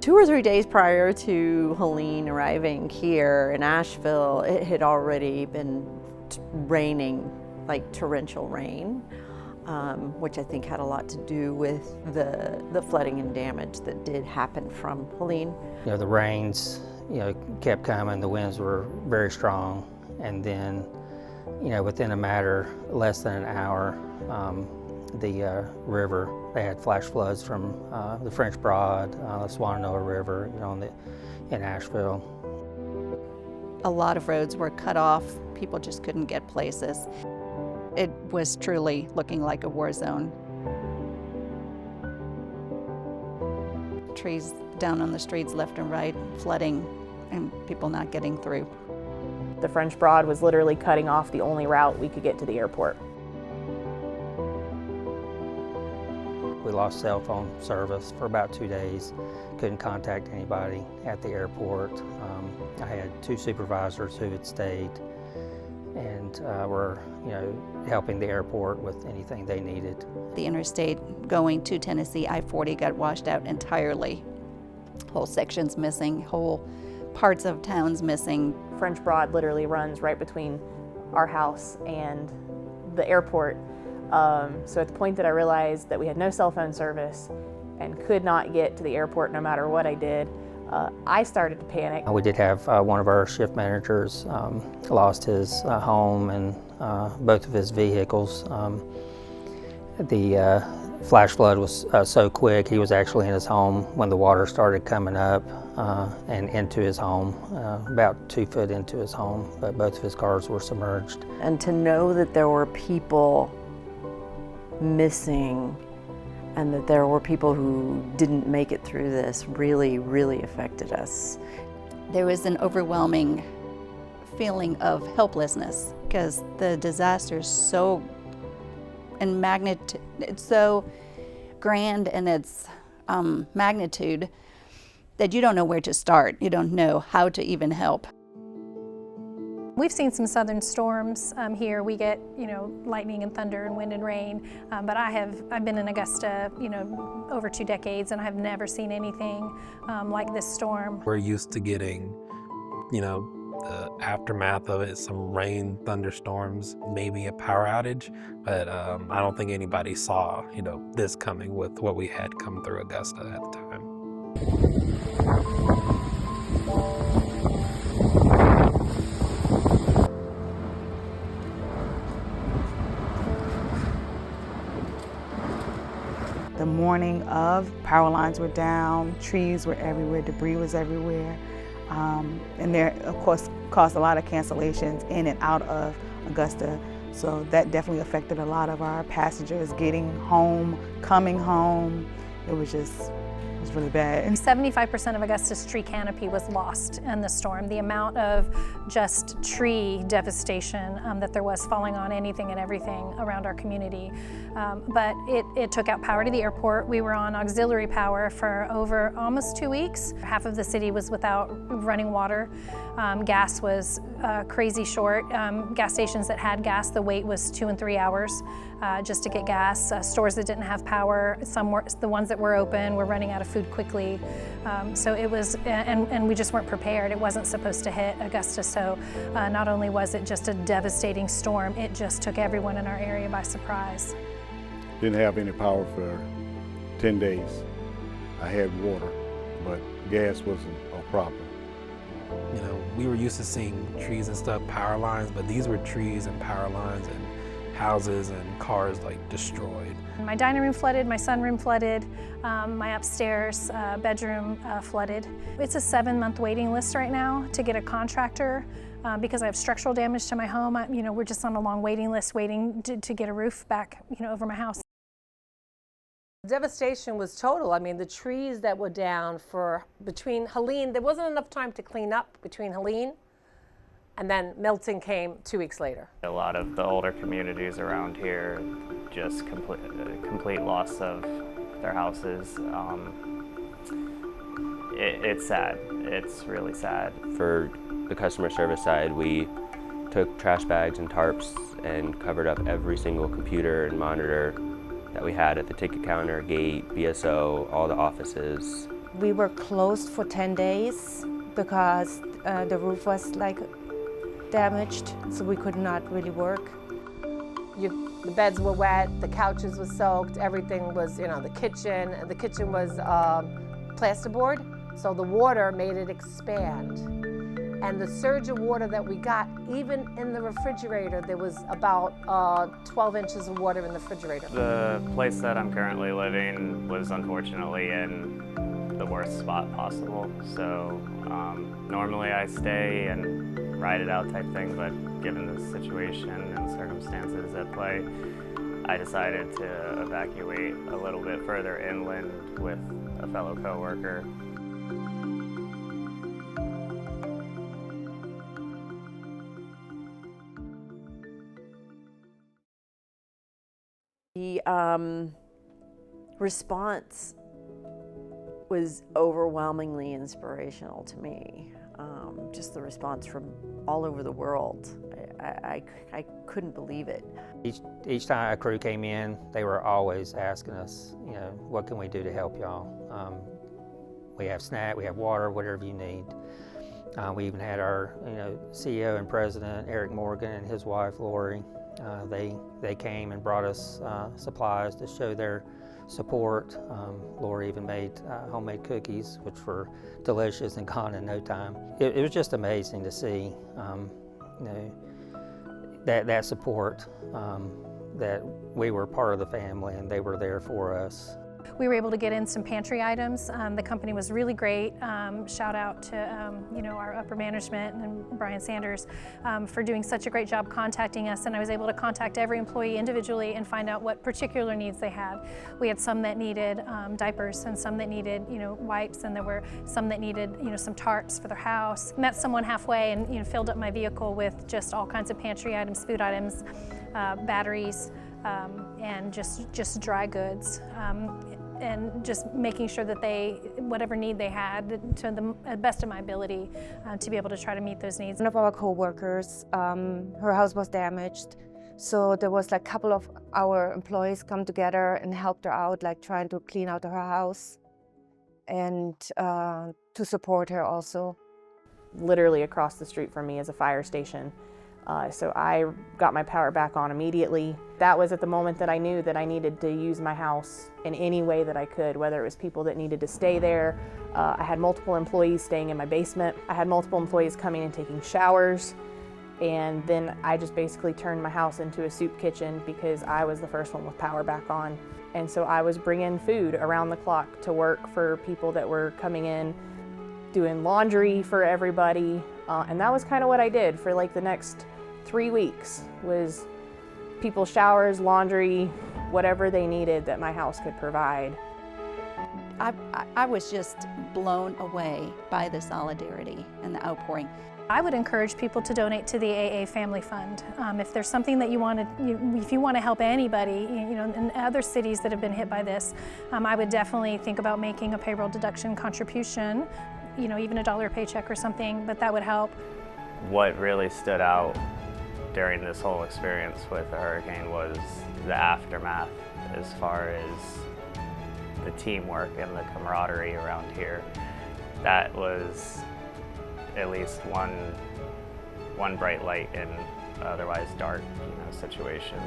2 or 3 days prior to Helene arriving here in Asheville, it had already been raining, like torrential rain, which I think had a lot to do with the flooding and damage that did happen from Helene. You know, the rains, kept coming, the winds were very strong, and then, within a matter less than an hour, the river, they had flash floods from the French Broad, the Swananoa River, in Asheville. A lot of roads were cut off. People just couldn't get places. It was truly looking like a war zone. Trees down on the streets left and right, flooding, and people not getting through. The French Broad was literally cutting off the only route we could get to the airport. We lost cell phone service for about 2 days. Couldn't contact anybody at the airport. I had 2 supervisors who had stayed and were, helping the airport with anything they needed. The interstate going to Tennessee, I-40 got washed out entirely. Whole sections missing, whole parts of towns missing. French Broad literally runs right between our house and the airport. So at the point that I realized that we had no cell phone service and could not get to the airport no matter what I did, I started to panic. We did have one of our shift managers lost his home and both of his vehicles. The flash flood was so quick, he was actually in his home when the water started coming up and into his home, about 2 foot into his home, but both of his cars were submerged. And to know that there were people missing and that there were people who didn't make it through this really, really affected us. There was an overwhelming feeling of helplessness because the disaster is so it's so grand in its magnitude that you don't know where to start. You don't know how to even help. We've seen some southern storms here. We get, lightning and thunder and wind and rain. But I've been in Augusta, over 2 decades, and I've never seen anything like this storm. We're used to getting, the aftermath of it, some rain, thunderstorms, maybe a power outage. But I don't think anybody saw, this coming with what we had come through Augusta at the time. The morning of, power lines were down, trees were everywhere, debris was everywhere. And there, of course, caused a lot of cancellations in and out of Augusta. So that definitely affected a lot of our passengers getting home, coming home. It was really bad. 75% of Augusta's tree canopy was lost in the storm. The amount of just tree devastation that there was falling on anything and everything around our community. But it took out power to the airport. We were on auxiliary power for over almost 2 weeks. Half of the city was without running water. Gas was crazy short. Gas stations that had gas, the wait was 2 and 3 hours just to get gas. Stores that didn't have power, the ones that were open were running out of food quickly. So it was, and we just weren't prepared. It wasn't supposed to hit Augusta, so not only was it just a devastating storm, it just took everyone in our area by surprise. Didn't have any power for 10 days. I had water, but gas wasn't a problem. We were used to seeing trees and stuff, power lines, but these were trees and power lines and houses and cars destroyed. My dining room flooded, my sunroom flooded, my upstairs bedroom flooded. It's a 7-month waiting list right now to get a contractor because I have structural damage to my home. We're just on a long waiting list waiting to get a roof back, over my house. Devastation was total. I mean, the trees that were down between Helene, there wasn't enough time to clean up between Helene and then Milton came 2 weeks later. A lot of the older communities around here, just complete loss of their houses. It's sad. It's really sad. For the customer service side, we took trash bags and tarps and covered up every single computer and monitor that we had at the ticket counter, gate, BSO, all the offices. We were closed for 10 days because the roof was like damaged, so we could not really work. The beds were wet, the couches were soaked, everything was, the kitchen was plasterboard, so the water made it expand. And the surge of water that we got, even in the refrigerator, there was about 12 inches of water in the refrigerator. The place that I'm currently living was unfortunately in the worst spot possible. So normally I stay and ride it out type thing, but given the situation and circumstances at play, I decided to evacuate a little bit further inland with a fellow coworker. The response was overwhelmingly inspirational to me. Just the response from all over the world. I couldn't believe it. Each time a crew came in, they were always asking us, what can we do to help y'all? We have snack, we have water, whatever you need. We even had our CEO and president, Eric Morgan, and his wife, Lori. They came and brought us supplies to show their support. Lori even made homemade cookies, which were delicious and gone in no time. It was just amazing to see that support, that we were part of the family and they were there for us. We were able to get in some pantry items. The company was really great. Shout out to our upper management and Brian Sanders for doing such a great job contacting us, and I was able to contact every employee individually and find out what particular needs they had. We had some that needed diapers and some that needed wipes, and there were some that needed some tarps for their house. Met someone halfway and filled up my vehicle with just all kinds of pantry items, food items, batteries, and just dry goods. And just making sure that whatever need they had, to the best of my ability, to be able to try to meet those needs. One of our co-workers, her house was damaged, so there was like a couple of our employees come together and helped her out, like trying to clean out her house and to support her also. Literally across the street from me is a fire station. So I got my power back on immediately. That was at the moment that I knew that I needed to use my house in any way that I could, whether it was people that needed to stay there. I had multiple employees staying in my basement. I had multiple employees coming and taking showers. And then I just basically turned my house into a soup kitchen because I was the first one with power back on. And so I was bringing food around the clock to work for people that were coming in, doing laundry for everybody. And that was kind of what I did for like the next 3 weeks, was people's showers, laundry, whatever they needed that my house could provide. I was just blown away by the solidarity and the outpouring. I would encourage people to donate to the AA Family Fund. If there's something that if you want to help anybody, in other cities that have been hit by this, I would definitely think about making a payroll deduction contribution, even $1 a paycheck or something, but that would help. What really stood out during this whole experience with the hurricane was the aftermath, as far as the teamwork and the camaraderie around here. That was at least one bright light in an otherwise dark situation.